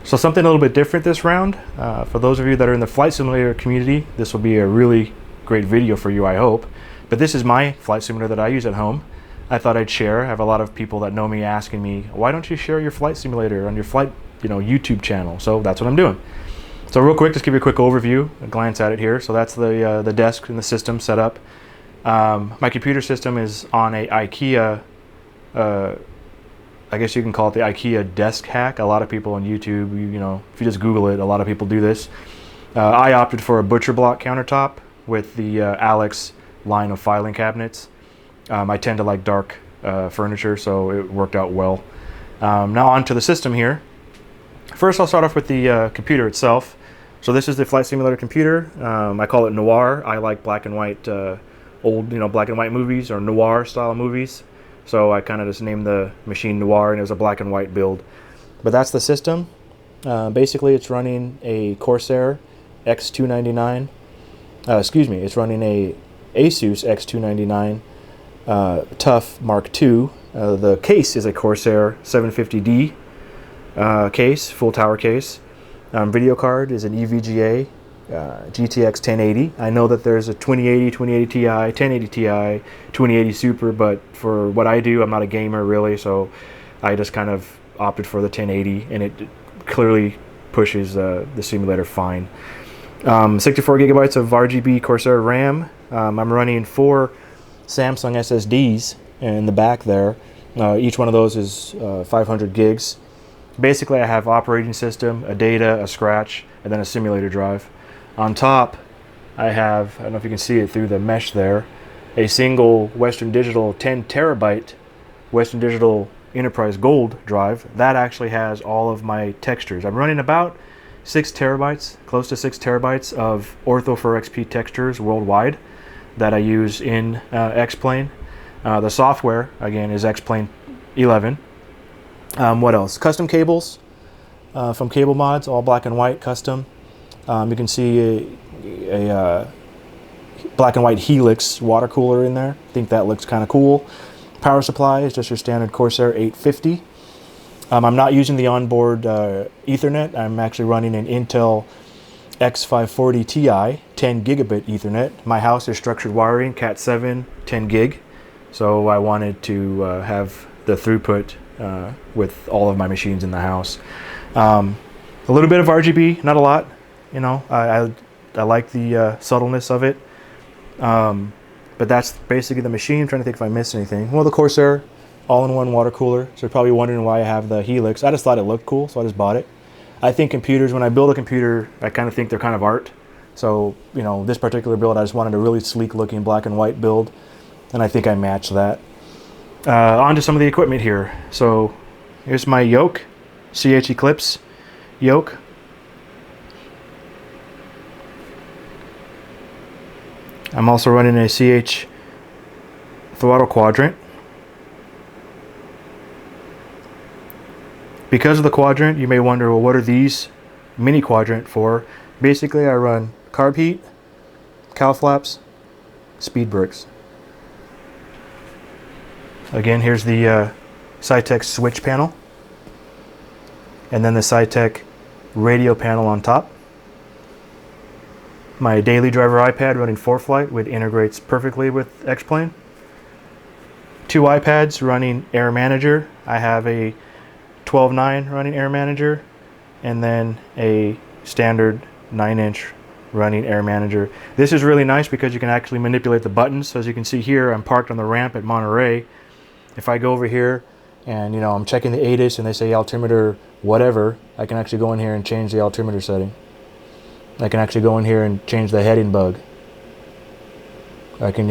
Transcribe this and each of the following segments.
So something a little bit different this round. For those of you that are in the flight simulator community, this will be a really great video for you, I hope. But this is my flight simulator that I use at home. I thought I'd share. I have a lot of people that know me asking me, why don't you share your flight simulator on your flight, YouTube channel? So that's what I'm doing. So real quick, just give you a quick overview, a glance at it here. So that's the desk and the system set up. My computer system is on a IKEA, I guess you can call it the IKEA desk hack. A lot of people on YouTube, if you just Google it, a lot of people do this. I opted for a butcher block countertop with the Alex line of filing cabinets. I tend to like dark furniture, so it worked out well. Now on to the system here. First, I'll start off with the computer itself. So this is the flight simulator computer. I call it noir. I like black and white, old black and white movies or noir style movies. So I kind of just named the machine Noir, and it was a black and white build. But that's the system. Basically, it's running a Corsair X299. It's running a Asus X299 TUF Mark II. The case is a Corsair 750D case, full tower case. Video card is an EVGA GTX 1080. I know that there's a 2080, 2080 Ti, 1080 Ti, 2080 Super, but for what I do, I'm not a gamer really, so I just kind of opted for the 1080, and it clearly pushes the simulator fine. 64 gigabytes of RGB Corsair RAM. I'm running 4 Samsung SSDs in the back there. Each one of those is 500 gigs. Basically, I have operating system, a data, a scratch, and then a simulator drive. On top, I have, I don't know if you can see it through the mesh there, a single Western Digital 10 terabyte Western Digital Enterprise Gold drive. That actually has all of my textures. I'm running about 6 terabytes, close to 6 terabytes of Ortho4XP textures worldwide that I use in X-Plane. The software, again, is X-Plane 11. What else? Custom cables from Cable Mods, all black and white, custom. You can see a black and white Helix water cooler in there. I think that looks kind of cool. Power supply is just your standard Corsair 850. I'm not using the onboard Ethernet. I'm actually running an Intel X540 Ti 10 gigabit Ethernet. My house is structured wiring, Cat 7, 10 gig. So I wanted to have the throughput with all of my machines in the house. A little bit of RGB, not a lot. I like the subtleness of it. But that's basically the machine. I'm trying to think if I missed anything. Well, the Corsair all-in-one water cooler. So you're probably wondering why I have the Helix. I just thought it looked cool, so I just bought it. I think computers, when I build a computer, I kind of think they're kind of art. So, this particular build, I just wanted a really sleek-looking black and white build, and I think I matched that. On to some of the equipment here. So here's my yoke, CH Eclipse yoke. I'm also running a CH throttle quadrant. Because of the quadrant, you may wonder, well, what are these mini quadrant for? Basically, I run carb heat, cowl flaps, speed brakes. Again, here's the Cytec switch panel, and then the Cytec radio panel on top. My daily driver iPad running 4Flight, which integrates perfectly with X-Plane. 2 iPads running Air Manager. I have a 12.9 running Air Manager, and then a standard 9-inch running Air Manager. This is really nice because you can actually manipulate the buttons. So as you can see here, I'm parked on the ramp at Monterey. If I go over here and I'm checking the ATIS and they say altimeter whatever, I can actually go in here and change the altimeter setting. I can actually go in here and change the heading bug. I can,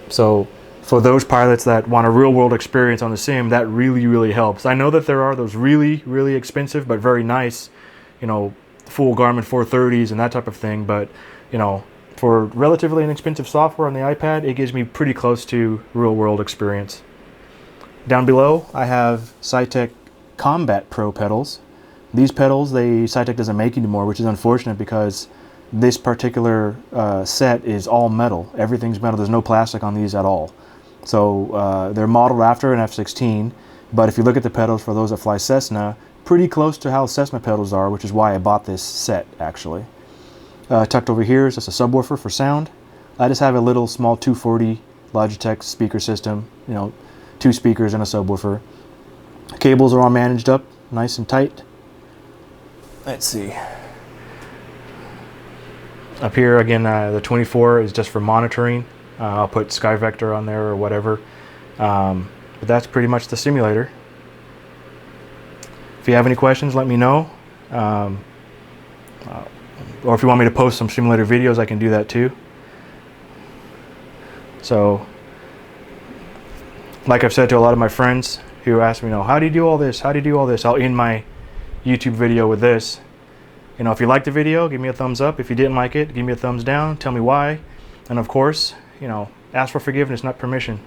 so for those pilots that want a real world experience on the sim, that really, really helps. I know that there are those really, really expensive but very nice, full Garmin 430s and that type of thing, but, for relatively inexpensive software on the iPad, it gives me pretty close to real world experience. Down below, I have Cytec Combat Pro pedals. These pedals, Cytec doesn't make anymore, which is unfortunate because this particular set is all metal. Everything's metal. There's no plastic on these at all. So they're modeled after an F-16, But if you look at the pedals for those that fly Cessna, pretty close to how Cessna pedals are, which is why I bought this set actually. Tucked over here is just a subwoofer for sound. I just have a little small 240 Logitech speaker system, you know, 2 speakers and a subwoofer. Cables are all managed up nice and tight. Let's see. Up here again, the 24 is just for monitoring. I'll put SkyVector on there or whatever. But that's pretty much the simulator. If you have any questions, let me know. Or if you want me to post some simulator videos, I can do that too. So, like I've said to a lot of my friends who ask me, you know, how do you do all this? How do you do all this? I'll end my YouTube video with this. You know, if you liked the video, give me a thumbs up. If you didn't like it, give me a thumbs down. Tell me why. And of course, you know, ask for forgiveness, not permission.